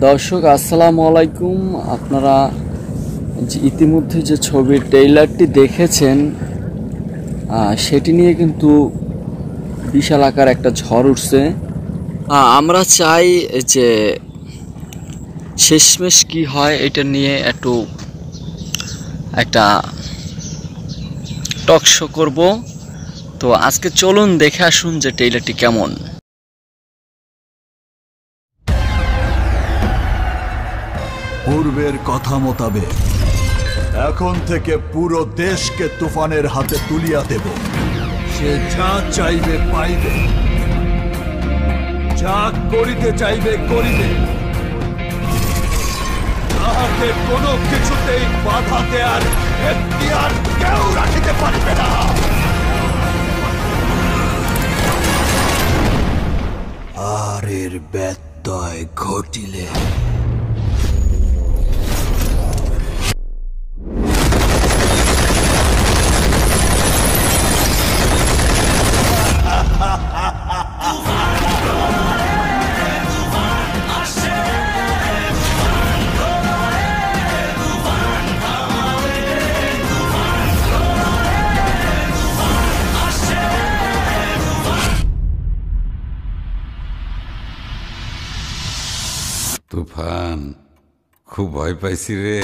দর্শক আসসালামু আলাইকুম। আপনারা ইতিমধ্যে যে ছবির ট্রেইলারটি দেখেছেন সেটি নিয়ে কিন্তু বিশাল আকার একটা ঝড় উঠছে। আমরা চাই যে শেষমেশ কি হয় এটা নিয়ে একটা টক শো করব। তো আজকে চলুন দেখে আসুন যে ট্রেইলারটি কেমন। পূর্বের কথা মোতাবেক এখন থেকে পুরো দেশকে তুফানের হাতে তুলিয়া দেব। সে যা চাইবে পাইবে, যা করিতে চাইবে করিবে, তাহাকে কোনো কিছুতেই বাধা দেয়ার এখতিয়ার কেউ রাখিতে পারিবে না। আর এর ব্যত্যয় ঘটিলে তুফান, খুব ভয় পাইছি রে।